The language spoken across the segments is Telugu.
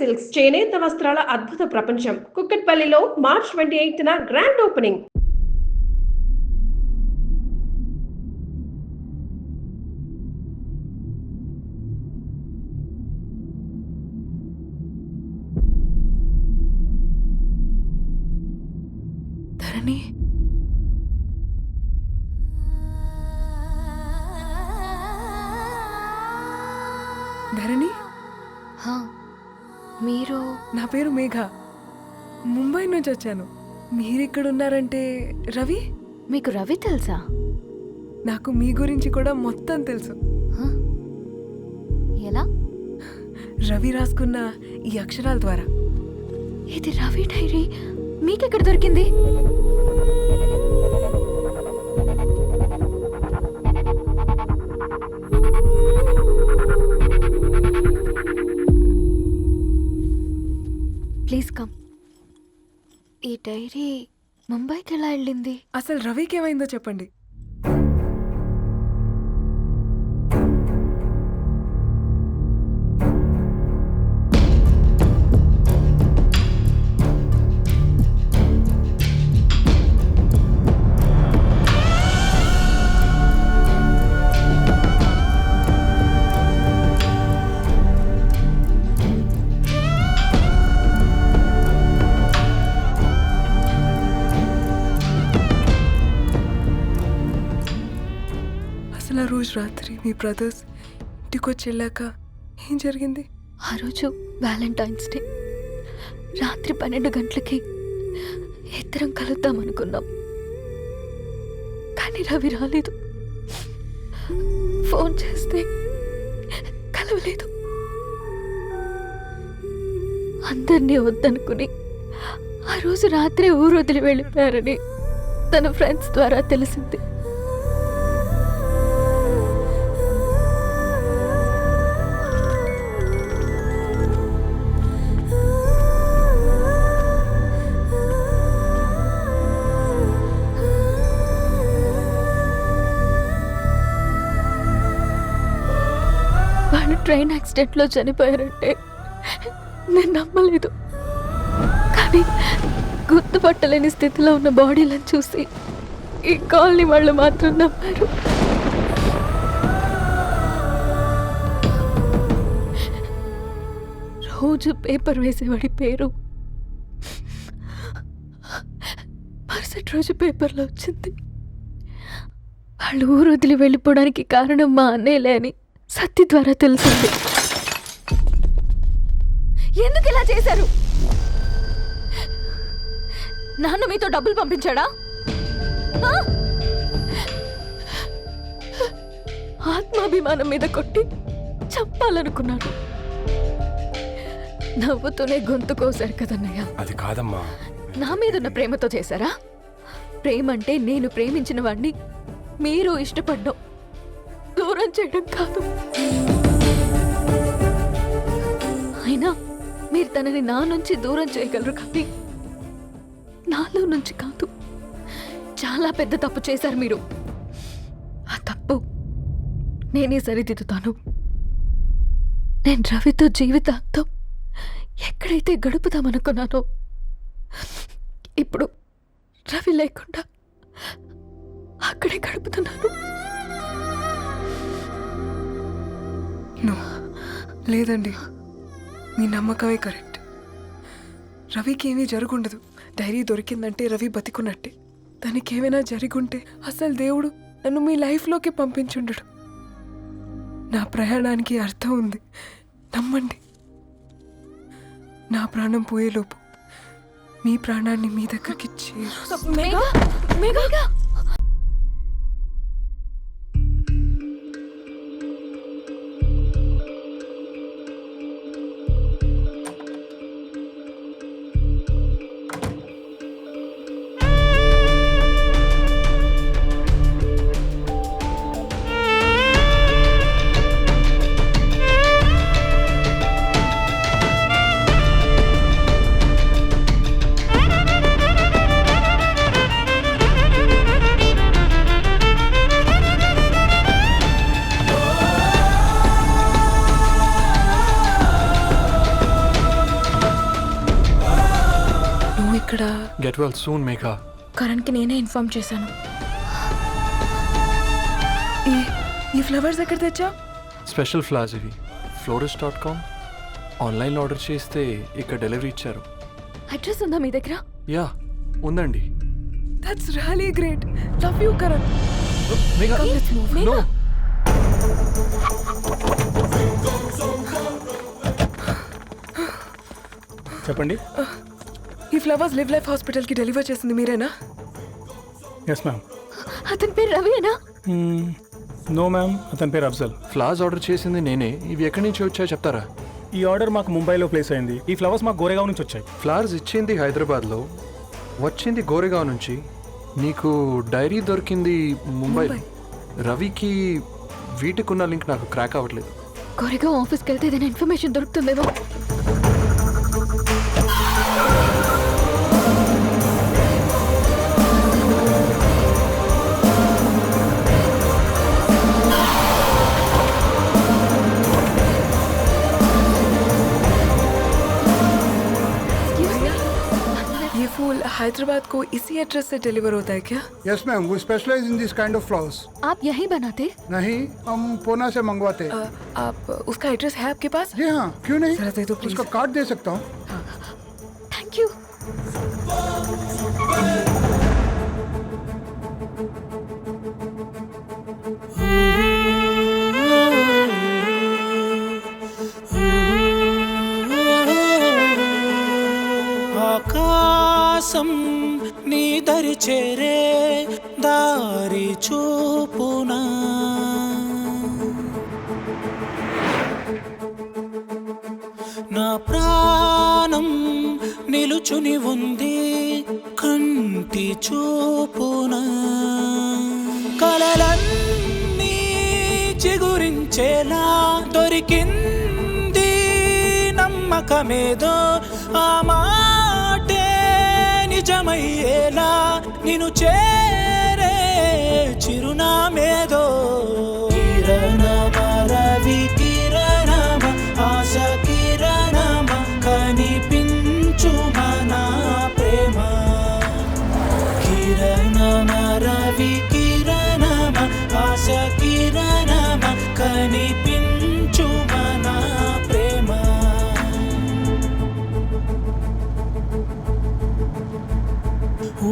సిల్క్స్ చేనేత వస్త్రాల అద్భుత ప్రపంచం. కుక్కట్పల్లిలో మార్చ్ 28న గ్రాండ్ ఓపెనింగ్. ధరణి, ధరణి, మీరు? నా పేరు మేఘ. ముంబై నుంచి వచ్చాను. మీరిక్కడున్నారంటే రవి? మీకు రవి తెలుసా? నాకు మీ గురించి కూడా మొత్తం తెలుసు. హ? ఎలా? రవి రాసుకున్న ఈ అక్షరాల ద్వారా. ఇది రవి డైరీ మీకెక్కడ దొరికింది? Please come. ఈ డైరీ ముంబైకి ఎలా వెళ్ళింది? అసలు రవికి ఏమైందో చెప్పండి. అసలు ఆ రోజు రాత్రి మీ బ్రదర్స్ ఇంటికి వచ్చి వెళ్ళాక ఏం జరిగింది? ఆ రోజు వ్యాలంటైన్స్ డే రాత్రి 12 గంటలకి ఇద్దరం కలుద్దాం అనుకున్నాం. కానీ రవి రాలేదు. ఫోన్ చేస్తే కలవలేదు. అందరినీ వద్దనుకుని ఆ రోజు రాత్రి ఊరు వదిలి వెళ్ళిపోయారని తన ఫ్రెండ్స్ ద్వారా తెలిసింది. వాళ్ళు ట్రైన్ యాక్సిడెంట్లో చనిపోయారంటే నేను నమ్మలేదు. కానీ గుర్తుపట్టలేని స్థితిలో ఉన్న బాడీలను చూసి ఈ కాలనీ వాళ్ళు మాత్రం నమ్మారు. రోజు పేపర్ వేసేవాడి పేరు మరుసటి రోజు పేపర్లో వచ్చింది. వాళ్ళు ఊరు వదిలి వెళ్ళిపోవడానికి కారణం మా అన్నయ్యలే అని సత్తి ద్వారా తెలిసింది. ఎందుకు ఇలా చేశారు? నాన్న మీతో డబ్బులు పంపించాడా? ఆత్మాభిమానం మీద కొట్టి చంపాలనుకున్నాడు. నవ్వుతూనే గొంతు కోసారు కదన్నయ్య. అది కాదమ్మా. నా మీదున్న ప్రేమతో చేశారా? ప్రేమంటే నేను ప్రేమించిన వాడిని మీరు ఇష్టపడ్డం, దూరం చేయడం కాదు. అయినా మీరు తనని నా నుంచి దూరం చేయగలరు కానీ నాలో నుంచి కాదు. చాలా పెద్ద తప్పు చేశారు మీరు. ఆ తప్పు నేనే సరిదిద్దుతాను. నేను రవితో జీవితాంతం ఎక్కడైతే గడుపుదామనుకున్నానో ఇప్పుడు రవి లేకుండా అక్కడే గడుపుతున్నాను. లేదండి, మీ నమ్మకమే కరెక్ట్. రవికి ఏమీ జరుగుండదు. డైరీ దొరికిందంటే రవి బతికున్నట్టే. దానికి ఏమైనా జరుగుంటే అసలు దేవుడు నన్ను మీ లైఫ్లోకి పంపించుండడు. నా ప్రయాణానికి అర్థం ఉంది, నమ్మండి. నా ప్రాణం పోయేలోపు మీ ప్రాణాన్ని మీ దగ్గరికి ఇక్కడ గెట్ వెల్ సూన్ మేఘా. కరణ్కి నేనే ఇన్ఫార్మ్ చేశాను. ఈ ఫ్లవర్స్ ఎక్కడ తెచ్చా? స్పెషల్ ఫ్లవర్స్ ఇవి. florist.com ఆన్లైన్లో ఆర్డర్ చేస్తే ఇక్కడ డెలివరీ ఇచ్చారు. అడ్రస్ ఉందా మీ దగ్గర? యా ఉందండి. That's really great. Love you Karan. Megha no. చెప్పండి. ఈ ఫ్లవర్స్ లివ్ లైఫ్ హాస్పిటల్కి డెలివర్ చేసింది మీరేనా? Yes ma'am. అతని పేరు రవియేనా? నో మ్యామ్, అతని పేరు అఫ్జల్. ఫ్లవర్స్ ఆర్డర్ చేసింది నేనే. ఇవి ఎక్కడి నుంచి వచ్చాయో చెప్తారా? ఈ ఆర్డర్ మాకు ముంబైలో ప్లేస్ అయింది. ఈ ఫ్లవర్స్ మాకు గోరేగావ్ నుంచి వచ్చాయి. ఫ్లవర్స్ ఇచ్చింది హైదరాబాద్లో, వచ్చింది గోరేగావ్ నుంచి. నీకు డైరీ దొరికింది ముంబైలో. రవికి వీటికున్న లింక్ నాకు క్రాక్ అవ్వట్లేదు. కోరేగావ్ ఆఫీస్కి వెళ్తే ఏదైనా ఇన్ఫర్మేషన్ దొరుకుతుందేమో. ये फूल हैदराबाद को इसी एड्रेस से डिलीवर होता है क्या? Yes ma'am, we specialise in this kind of flowers. आप यहीं बनाते? नहीं, हम पूना से मंगवाते हैं. आप उसका एड्रेस है आपके पास? जी हाँ, क्यों नहीं. जरा दे दो प्लीज. उसका कार्ड दे सकता हूँ. Thank you. ఆకాశం నీ దరి చేరే దారి చూపునా, నా ప్రాణం నిలుచుని ఉంది కంటి చూపునా, కలలన్నీ చిగురించేలా దొరికింది నమ్మకమేదో, ఆ మాటే నిజమయ్యేలా నిన్ను చేరే చిరునామేదో. కిరణమ రవి కిరణమ ఆశ కిరణమ కనిపించు మన ప్రేమ. కిరణమ రవి కిరణమ ఆశ కిరణమ కనిపించు మన ప్రేమ.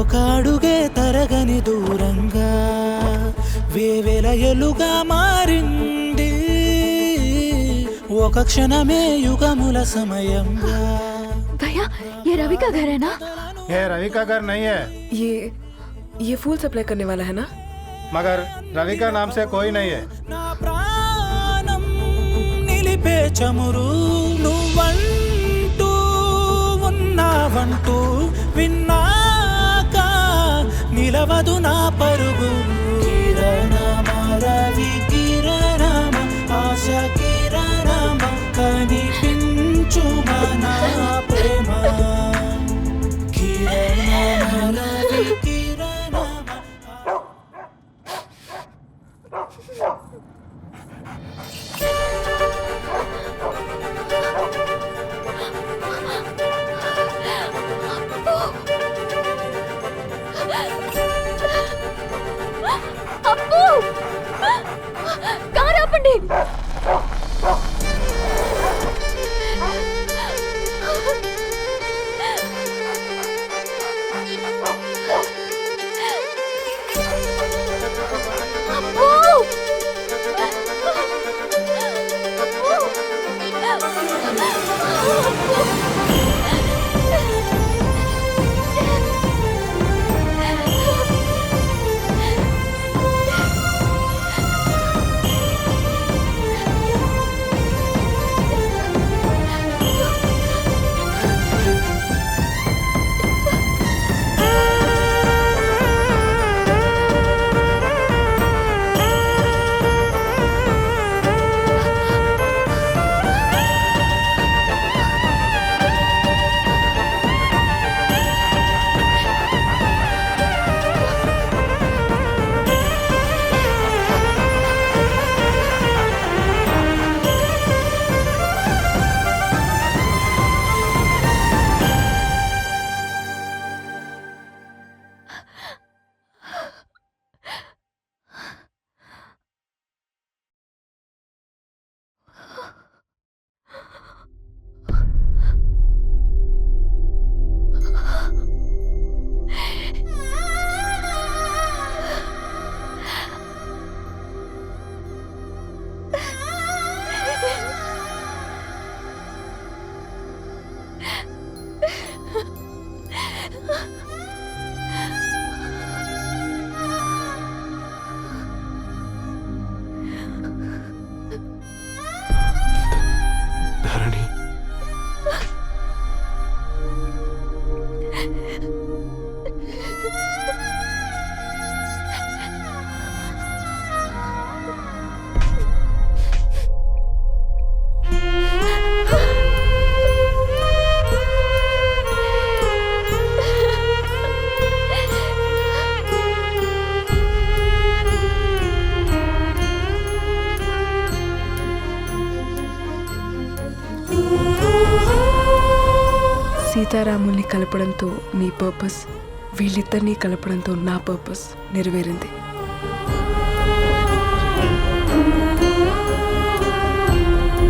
ఒక అడుగే తరగని దూరంగా వేవేల ఎలుగా మారింది, ఒక క్షణమే యుగముల సమయంగా. भैया ये रवि का घर है ना? ये रवि का घर नहीं है, ये फूल सप्लाई करने वाला है ना? मगर रवि का नाम से कोई नहीं है. నా ప్రాణం నిలిపే చమురు నువ్వంటూ ఉన్నావంటూ విన్నాక నిలవదు నా పరుగు. కిరణమ రవి కిరణమ ఆశ కిరణమ కనిపించు మన ప్రేమ. కిరణమ రవి కిరణమ. సీతారాముల్ని కలపడంతో నీ పర్పస్, వీళ్ళిద్దరినీ కలపడంతో నా పర్పస్ నెరవేరింది.